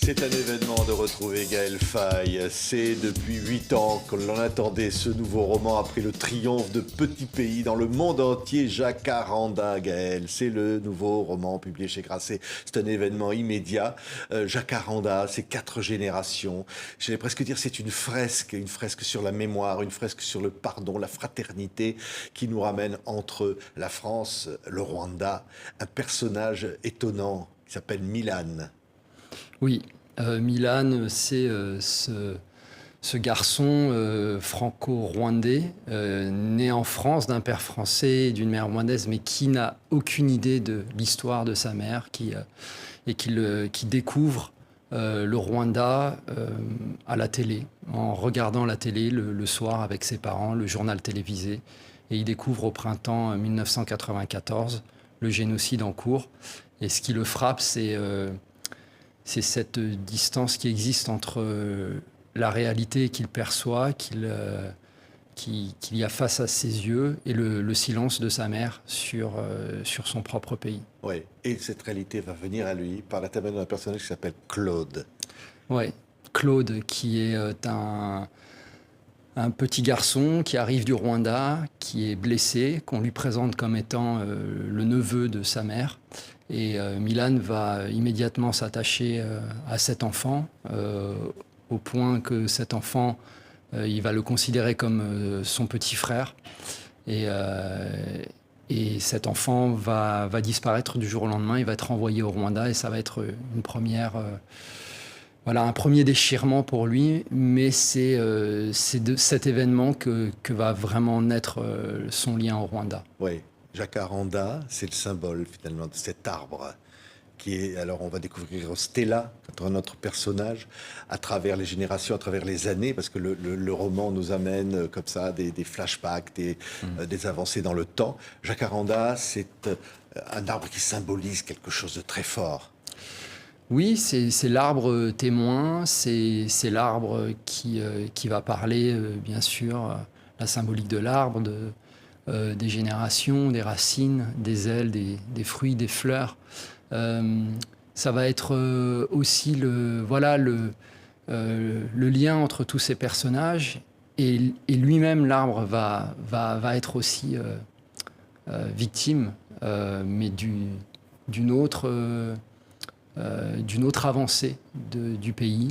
C'est un événement de retrouver Gaël Faye. C'est depuis 8 ans que l'on attendait ce nouveau roman après le triomphe de Petit Pays dans le monde entier. Jacaranda, Gaël, c'est le nouveau roman publié chez Grasset. C'est un événement immédiat. Jacaranda, c'est 4 générations. J'allais presque dire c'est une fresque sur la mémoire, une fresque sur le pardon, la fraternité qui nous ramène entre la France, le Rwanda, un personnage étonnant qui s'appelle Milan. Oui, Milan, c'est ce garçon franco-rwandais, né en France d'un père français et d'une mère rwandaise, mais qui n'a aucune idée de l'histoire de sa mère, qui découvre le Rwanda à la télé, en regardant la télé le soir avec ses parents, le journal télévisé. Et il découvre au printemps 1994 le génocide en cours. Et ce qui le frappe, c'est cette distance qui existe entre la réalité qu'il perçoit, qu'il y a face à ses yeux, et le silence de sa mère sur son propre pays. Oui, et cette réalité va venir à lui par l'intermédiaire d'un personnage qui s'appelle Claude. Oui, Claude, qui est un petit garçon qui arrive du Rwanda, qui est blessé, qu'on lui présente comme étant le neveu de sa mère. Et Milan va immédiatement s'attacher à cet enfant, au point que cet enfant, il va le considérer comme son petit frère. Et cet enfant va disparaître du jour au lendemain, il va être envoyé au Rwanda, et ça va être une première... Voilà, un premier déchirement pour lui, mais c'est de cet événement que va vraiment naître son lien au Rwanda. Oui, Jacaranda, c'est le symbole finalement de cet arbre qui est, alors on va découvrir Stella, notre personnage, à travers les générations, à travers les années, parce que le roman nous amène comme ça des flashbacks, des avancées dans le temps. Jacaranda, c'est un arbre qui symbolise quelque chose de très fort. Oui, c'est l'arbre témoin, c'est l'arbre qui va parler, bien sûr, la symbolique de l'arbre, des générations, des racines, des ailes, des fruits, des fleurs. Ça va être aussi le lien entre tous ces personnages, et lui-même, l'arbre, va être aussi victime, mais d'une autre avancée du pays,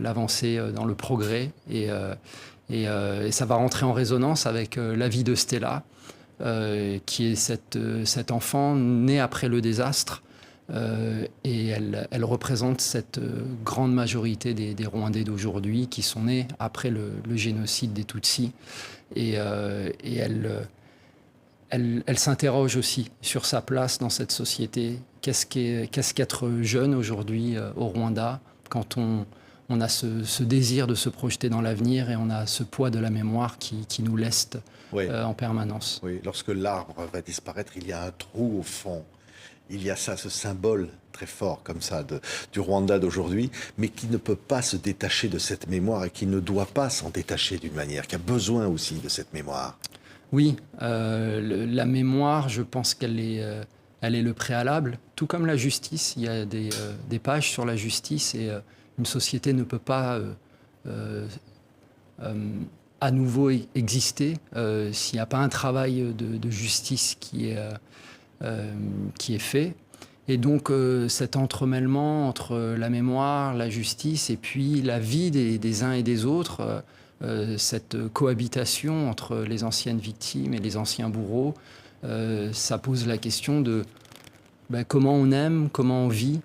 l'avancée dans le progrès. Et ça va rentrer en résonance avec la vie de Stella, qui est cet enfant né après le désastre. Et elle représente cette grande majorité des Rwandais d'aujourd'hui qui sont nés après le génocide des Tutsis. Et elle s'interroge aussi sur sa place dans cette société. Qu'est-ce qu'être jeune aujourd'hui au Rwanda, quand on a ce désir de se projeter dans l'avenir, et on a ce poids de la mémoire qui nous leste en permanence. Oui, lorsque l'arbre va disparaître, il y a un trou au fond. Il y a ça, ce symbole très fort comme ça du Rwanda d'aujourd'hui, mais qui ne peut pas se détacher de cette mémoire, et qui ne doit pas s'en détacher d'une manière, qui a besoin aussi de cette mémoire. Oui, la mémoire, je pense qu'elle est le préalable, tout comme la justice. Il y a des pages sur la justice, et une société ne peut pas à nouveau exister s'il n'y a pas un travail de justice qui est fait. Et donc cet entremêlement entre la mémoire, la justice, et puis la vie des uns et des autres, cette cohabitation entre les anciennes victimes et les anciens bourreaux, ça pose la question de comment on aime, comment on vit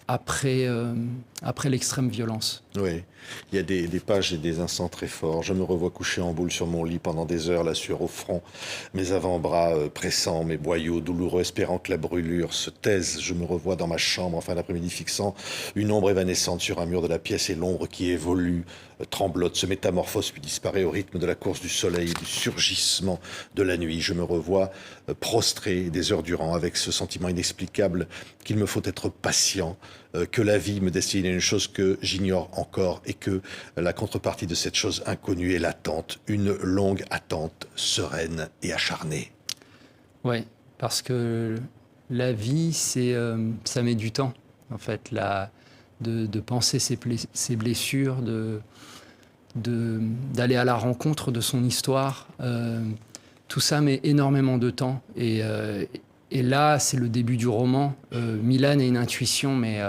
après l'extrême violence. Oui, il y a des pages et des instants très forts. Je me revois couché en boule sur mon lit pendant des heures, la sueur au front, mes avant-bras pressants, mes boyaux douloureux, espérant que la brûlure se taise. Je me revois dans ma chambre en fin d'après-midi, fixant une ombre évanescente sur un mur de la pièce, et l'ombre qui évolue, tremblote, se métamorphose, puis disparaît au rythme de la course du soleil, du surgissement de la nuit. Je me revois prostré des heures durant, avec ce sentiment inexplicable qu'il me faut être patient, que la vie me destine à une chose que j'ignore encore, et que la contrepartie de cette chose inconnue est l'attente, une longue attente sereine et acharnée. Oui, parce que la vie, ça met du temps. En fait, de penser ses blessures, d'aller à la rencontre de son histoire. Tout ça met énormément de temps. Et là, c'est le début du roman. Milan a une intuition, mais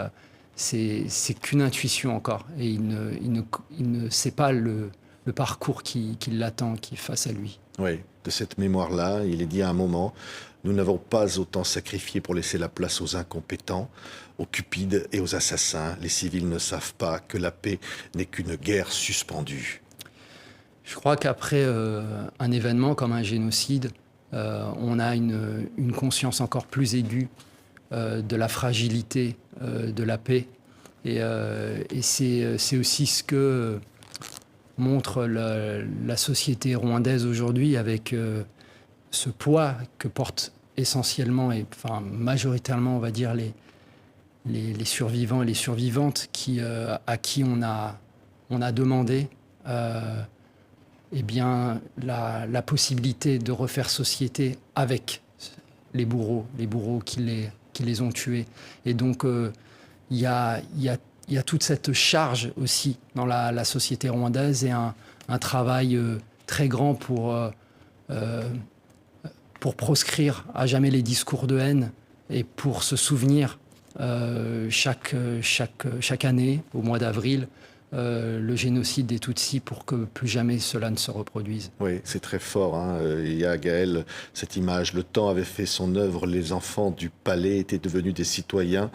c'est qu'une intuition encore. Et il ne sait pas le parcours qui l'attend, qui est face à lui. Oui, de cette mémoire-là, il est dit à un moment, nous n'avons pas autant sacrifié pour laisser la place aux incompétents, aux cupides et aux assassins. Les civils ne savent pas que la paix n'est qu'une guerre suspendue. Je crois qu'après un événement comme un génocide, on a une conscience encore plus aiguë de la fragilité de la paix. Et c'est aussi ce que montre la société rwandaise aujourd'hui avec ce poids que portent essentiellement et enfin majoritairement, on va dire, les survivants et les survivantes à qui on a demandé eh bien, la possibilité de refaire société avec les bourreaux qui les ont tués. Et donc, il y a toute cette charge aussi dans la société rwandaise et un travail très grand pour proscrire à jamais les discours de haine et pour se souvenir chaque année, au mois d'avril, le génocide des Tutsis pour que plus jamais cela ne se reproduise. Oui, c'est très fort. Hein. Il y a, Gaël, cette image. Le temps avait fait son œuvre. Les enfants du palais étaient devenus des citoyens,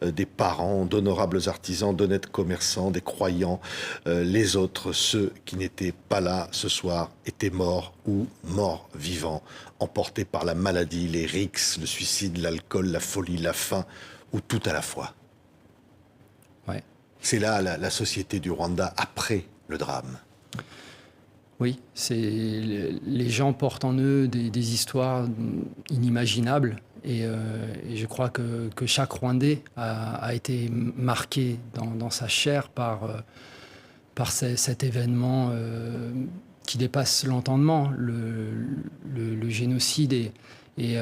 des parents, d'honorables artisans, d'honnêtes commerçants, des croyants. Les autres, ceux qui n'étaient pas là ce soir, étaient morts ou morts vivants, emportés par la maladie, les rixes, le suicide, l'alcool, la folie, la faim, ou tout à la fois. Ouais. C'est là la société du Rwanda après le drame. Oui, les gens portent en eux des histoires inimaginables et je crois que chaque Rwandais a été marqué dans sa chair par cet événement qui dépasse l'entendement, le génocide et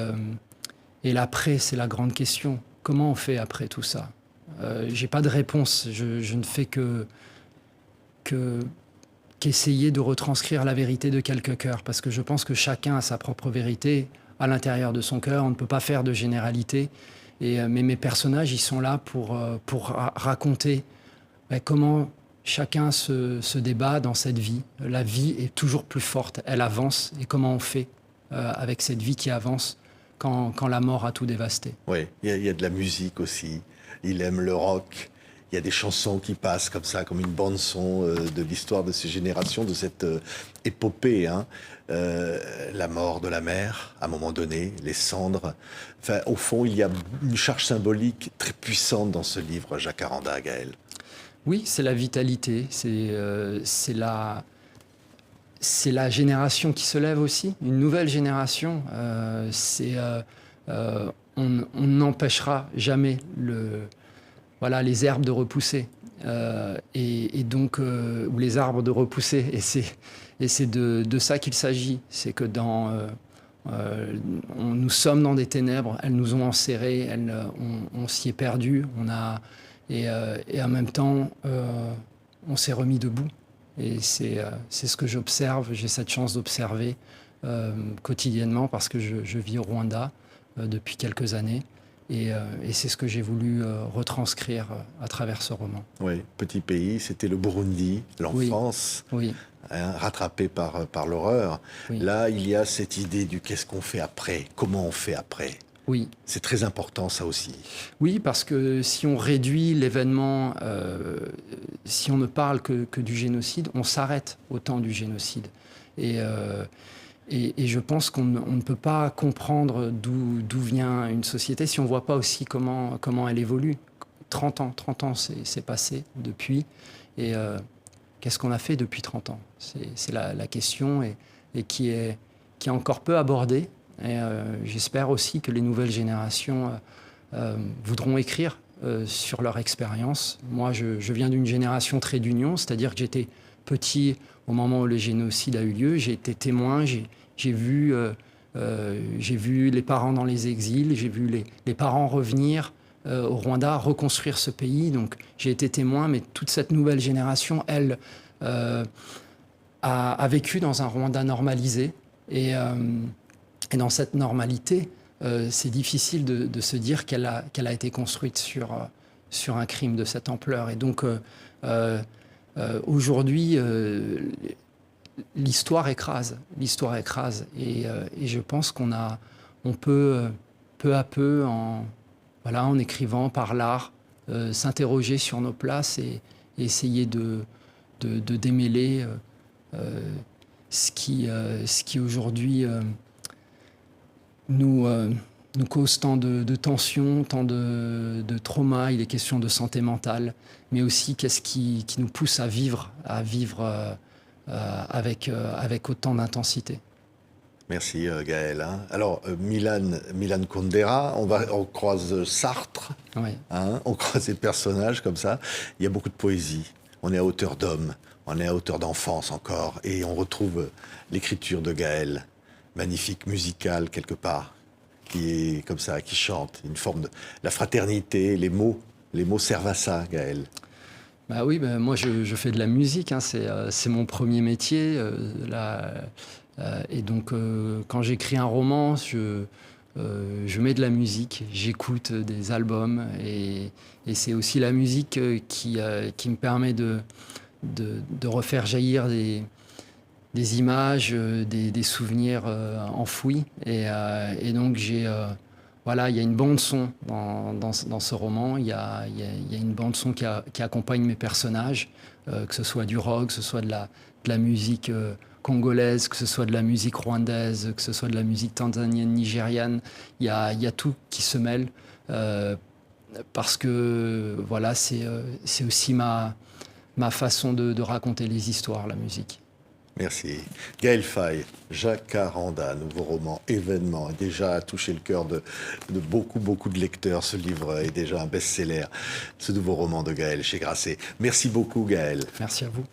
l'après, c'est la grande question. Comment on fait après tout ça ? J'ai pas de réponse. Je ne fais qu'essayer de retranscrire la vérité de quelques cœurs, parce que je pense que chacun a sa propre vérité à l'intérieur de son cœur. On ne peut pas faire de généralité. Mais mes personnages, ils sont là pour raconter comment chacun se débat dans cette vie. La vie est toujours plus forte, elle avance. Et comment on fait avec cette vie qui avance quand la mort a tout dévasté. Oui, il y a de la musique aussi. Il aime le rock. Il y a des chansons qui passent comme ça, comme une bande-son de l'histoire de ces générations, de cette épopée. Hein. La mort de la mère, à un moment donné, les cendres. Enfin, au fond, il y a une charge symbolique très puissante dans ce livre, Jacques Aranda, Gaël. Oui, c'est la vitalité. C'est la génération qui se lève aussi, une nouvelle génération. On n'empêchera jamais les herbes de repousser, et donc ou les arbres de repousser. Et c'est de ça qu'il s'agit. C'est que nous sommes dans des ténèbres, elles nous ont enserrés, on s'y est perdu, et en même temps, on s'est remis debout. Et c'est ce que j'observe. J'ai cette chance d'observer quotidiennement parce que je vis au Rwanda depuis quelques années. Et c'est ce que j'ai voulu retranscrire à travers ce roman. Oui, petit pays, c'était le Burundi, l'enfance, oui. Hein, rattrapée par l'horreur. Oui. Là, il y a cette idée du qu'est-ce qu'on fait après, comment on fait après. Oui. C'est très important, ça aussi. Oui, parce que si on réduit l'événement, si on ne parle que du génocide, on s'arrête au temps du génocide. Et je pense qu'on ne peut pas comprendre d'où vient une société si on ne voit pas aussi comment elle évolue. 30 ans c'est passé depuis. Et qu'est-ce qu'on a fait depuis 30 ans ? C'est la question et qui est encore peu abordée. Et j'espère aussi que les nouvelles générations voudront écrire sur leur expérience. Moi, je viens d'une génération très d'union, c'est-à-dire que j'étais petit au moment où le génocide a eu lieu. J'ai été témoin, j'ai vu les parents dans les exils, j'ai vu les parents revenir, au Rwanda, à reconstruire ce pays. Donc j'ai été témoin, mais toute cette nouvelle génération, elle, a vécu dans un Rwanda normalisé. Et dans cette normalité, c'est difficile de se dire qu'elle a été construite sur un crime de cette ampleur. Et donc aujourd'hui, l'histoire écrase. L'histoire écrase. Et je pense on peut peu à peu, en écrivant par l'art, s'interroger sur nos places et essayer de démêler ce qui aujourd'hui nous cause tant de tensions, tant de traumas. Il est question de santé mentale, mais aussi qu'est-ce qui nous pousse à vivre avec autant d'intensité. Merci Gaël. Alors Milan Kundera, on croise Sartre, Oui. On croise des personnages comme ça. Il y a beaucoup de poésie. On est à hauteur d'homme, on est à hauteur d'enfance encore, et on retrouve l'écriture de Gaël, magnifique, musicale quelque part, qui est comme ça, qui chante, une forme de la fraternité. Les mots servent à ça, Gaël. Bah oui, moi je fais de la musique, c'est mon premier métier. Et donc quand j'écris un roman, je mets de la musique, j'écoute des albums, et c'est aussi la musique qui me permet de refaire jaillir des images, des souvenirs enfouis. Et donc voilà, il y a une bande son dans ce roman. Il y a une bande son qui accompagne mes personnages, que ce soit du rock, que ce soit de la musique congolaise, que ce soit de la musique rwandaise, que ce soit de la musique tanzanienne, nigériane. Il y a tout qui se mêle, parce que voilà, c'est aussi ma façon de raconter les histoires, la musique. Merci. Gaël Faye, Jacaranda, nouveau roman, événement, a déjà touché le cœur de beaucoup de lecteurs. Ce livre est déjà un best-seller, ce nouveau roman de Gaël chez Grasset. Merci beaucoup Gaël. Merci à vous.